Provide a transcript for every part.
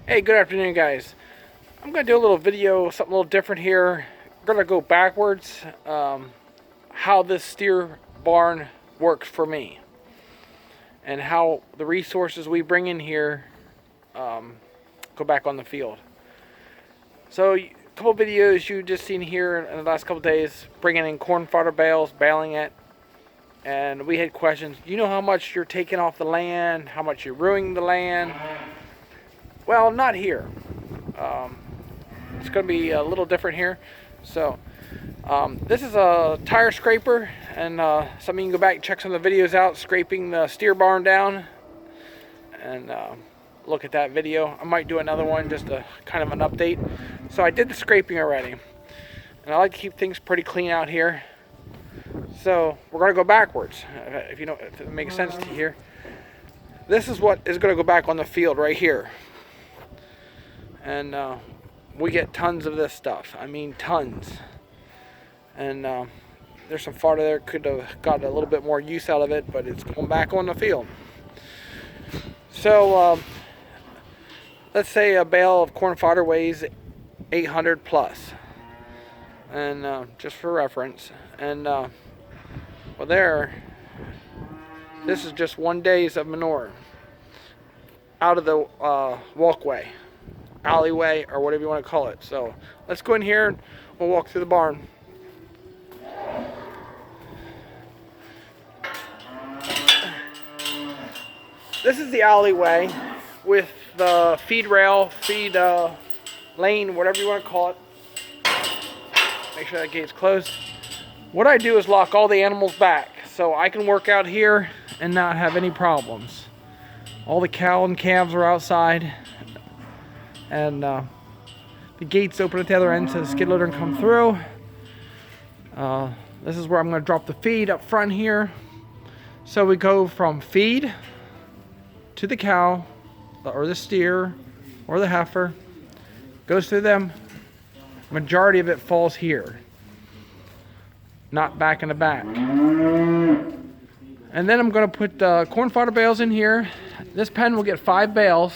Hey, good afternoon, guys. I'm going to do a little video, something a little different here. I'm going to go backwards, how this steer barn works for me, and how the resources we bring in here go back on the field. So, a couple videos you just seen here in the last couple days, bringing in corn fodder bales, baling it, and we had questions. You know how much you're taking off the land, how much you're ruining the land? Well, not here. It's going to be a little different here. So this is a tire scraper, and some of you can go back and check some of the videos out scraping the steer barn down, and look at that video. I might do another one, just a kind of an update. So I did the scraping already, and I like to keep things pretty clean out here. So we're going to go backwards, if it makes sense to you here. This is what is going to go back on the field right here. And we get tons of this stuff. I mean, tons. And there's some fodder there. Could have got a little bit more use out of it, but it's going back on the field. So let's say a bale of corn fodder weighs 800 plus, and just for reference. And well, this is just 1 day's of manure out of the walkway, alleyway, or whatever you want to call it. So let's go in here and we'll walk through the barn. This is the alleyway with the feed rail, feed lane, whatever you want to call it. Make sure that gate's closed. What I do is lock all the animals back so I can work out here and not have any problems. All the cow and calves are outside, and the gate's open at the other end so the skid loader can come through. This is where I'm going to drop the feed up front here. So we go from feed to the cow, or the steer, or the heifer. Goes through them. Majority of it falls here, not back in the back. And then I'm going to put corn fodder bales in here. This pen will get 5 bales.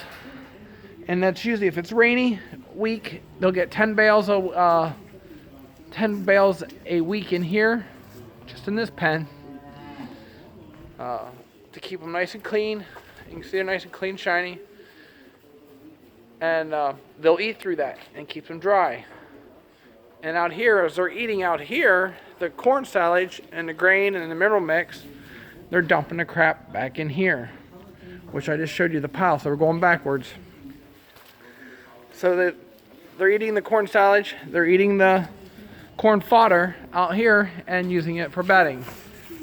And that's usually, if it's rainy week, they'll get 10 bales a week in here, just in this pen, to keep them nice and clean. You can see they're nice and clean, shiny, and they'll eat through that and keep them dry. And out here, as they're eating out here, the corn silage and the grain and the mineral mix, they're dumping the crap back in here, which I just showed you the pile. So we're going backwards. So that they're eating the corn silage, they're eating the corn fodder out here and using it for bedding.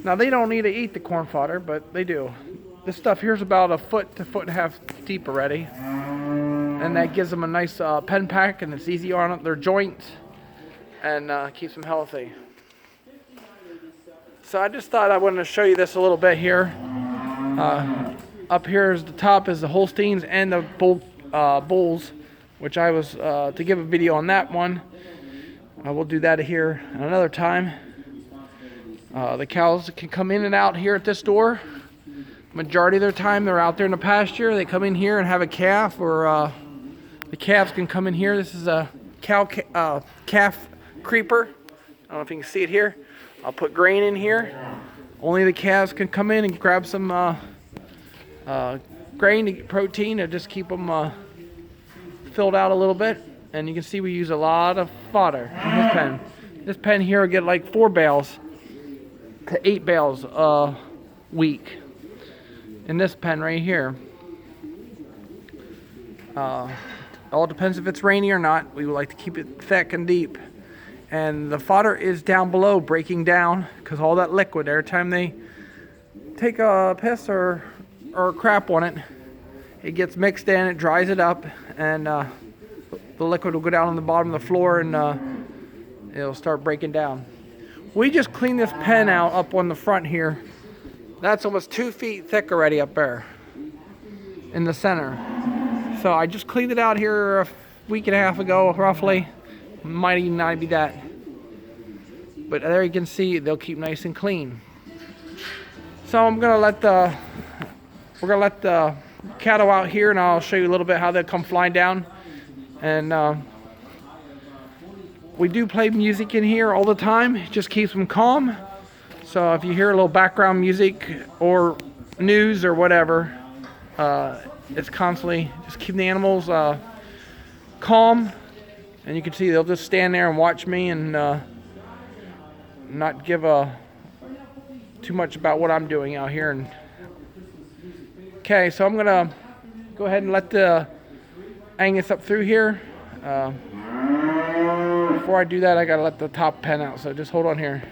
Now they don't need to eat the corn fodder, but they do. This stuff here is about a foot to foot and a half deep already, and that gives them a nice pen pack, and it's easy on their joints, and keeps them healthy. So I just thought I wanted to show you this a little bit here. Up here is the top is the Holsteins and the bulls, which I was to give a video on that one. We'll do that here another time. The cows can come in and out here at this door. Majority of their time they're out there in the pasture. They come in here and have a calf, or the calves can come in here. This is a calf creeper. I don't know if you can see it here. I'll put grain in here. Only the calves can come in and grab some grain to get protein to just keep them filled out a little bit. And you can see we use a lot of fodder in this pen. This pen here will get like 4 bales to 8 bales a week. In this pen right here. All depends if it's rainy or not. We would like to keep it thick and deep. And the fodder is down below breaking down because all that liquid, every time they take a piss or crap on it, it gets mixed in, it dries it up, and the liquid will go down on the bottom of the floor, and it'll start breaking down. We just cleaned this pen out up on the front here. That's almost 2 feet thick already up there in the center. So I just cleaned it out here a week and a half ago, roughly. Might even not be that. But there you can see they'll keep nice and clean. So we're gonna let the cattle out here, and I'll show you a little bit how they come flying down. And we do play music in here all the time. It just keeps them calm. So if you hear a little background music or news or whatever, it's constantly just keeping the animals calm. And you can see they'll just stand there and watch me and not give too much about what I'm doing out here. And okay, so I'm gonna go ahead and let the Angus up through here. Before I do that, I gotta let the top pen out, so just hold on here.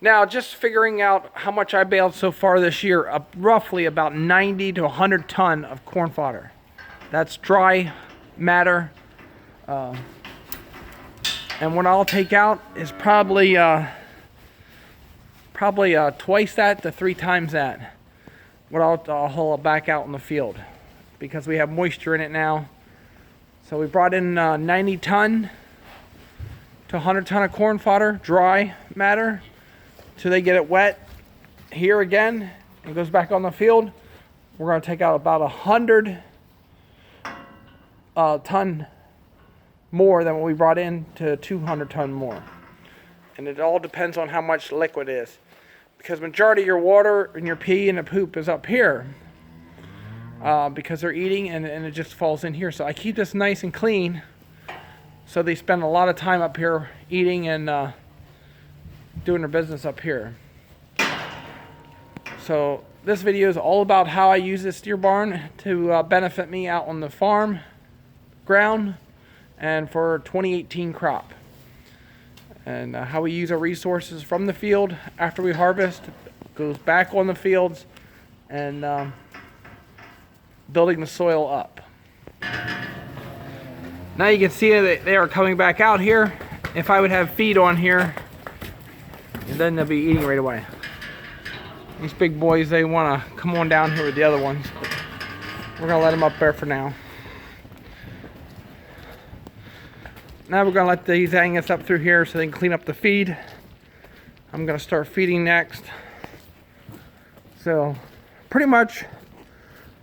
Now, just figuring out how much I baled so far this year, roughly about 90 to 100 ton of corn fodder. That's dry matter. And what I'll take out is probably twice that to 3 times that. What I'll haul back out in the field, because we have moisture in it now. So we brought in 90 ton to 100 ton of corn fodder, dry matter, till they get it wet here again and goes back on the field. We're going to take out about 100 ton more than what we brought in, to 200 ton more. And it all depends on how much liquid is, because majority of your water and your pee and the poop is up here, because they're eating, and it just falls in here. So I keep this nice and clean, so they spend a lot of time up here eating and doing their business up here. So this video is all about how I use this steer barn to benefit me out on the farm ground and for 2018 crop, and how we use our resources from the field after we harvest goes back on the fields, and building the soil up. Now you can see that they are coming back out here. If I would have feed on here, and then they'll be eating right away. These big boys, they want to come on down here with the other ones, but we're going to let them up there for now. Now we're going to let these Angus up through here so they can clean up the feed. I'm going to start feeding next. So pretty much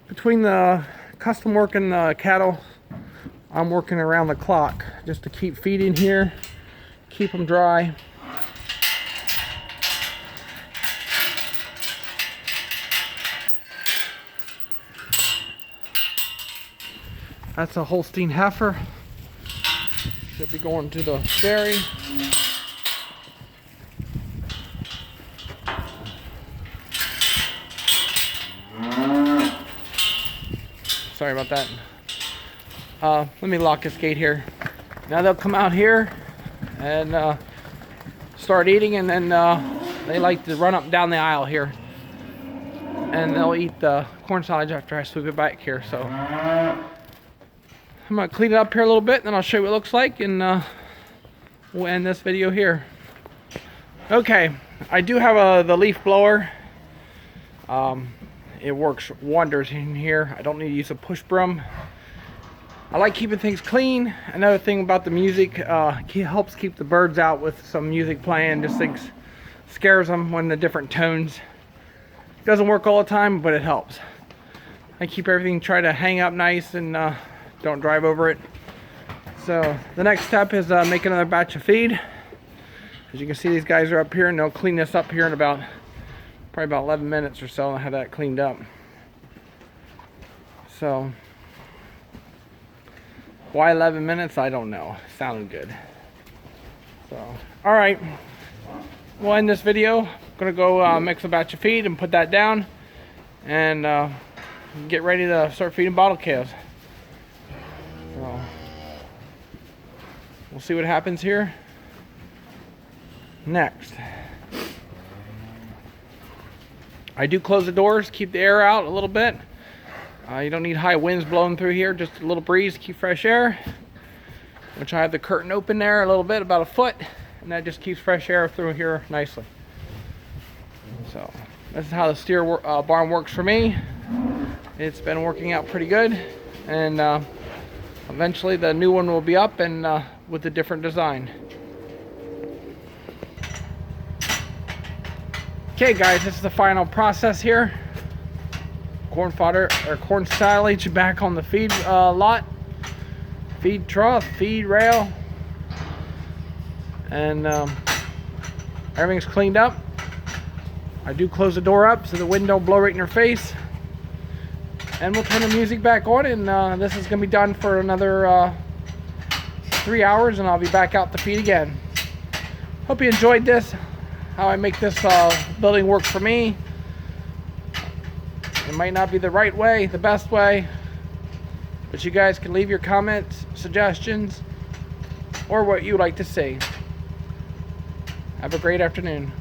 between the custom work and the cattle, I'm working around the clock just to keep feeding here, keep them dry. That's a Holstein heifer. Should be going to the dairy. Sorry about that. Let me lock this gate here. Now they'll come out here and start eating, and then they like to run up and down the aisle here. And they'll eat the corn silage after I sweep it back here. So I'm going to clean it up here a little bit, and then I'll show you what it looks like, and we'll end this video here. Okay, I do have the leaf blower. It works wonders in here. I don't need to use a push broom. I like keeping things clean. Another thing about the music, helps keep the birds out with some music playing. Just scares them when the different tones. It doesn't work all the time, but it helps. I keep everything, try to hang up nice, and don't drive over it. So the next step is make another batch of feed. As you can see, these guys are up here, and they'll clean this up here in probably about 11 minutes or so, and have that cleaned up. So why 11 minutes? I don't know. It sounded good. So all right, we'll end this video. I'm gonna go mix a batch of feed and put that down, and get ready to start feeding bottle calves. So we'll see what happens here next. I do close the doors, keep the air out a little bit. You don't need high winds blowing through here, just a little breeze to keep fresh air. Which I have the curtain open there a little bit, about a foot, and that just keeps fresh air through here nicely. So this is how the steer barn works for me. It's been working out pretty good, and eventually the new one will be up, and with a different design. Okay guys, this is the final process here. corn fodder or corn silage back on the feed lot, feed trough, feed rail, and everything's cleaned up. I do close the door up so the wind don't blow right in your face, and we'll turn the music back on, and this is gonna be done for another 3 hours, and I'll be back out to feed again. Hope you enjoyed this, how I make this building work for me. It might not be the right way, the best way, but you guys can leave your comments, suggestions, or what you'd like to see. Have a great afternoon.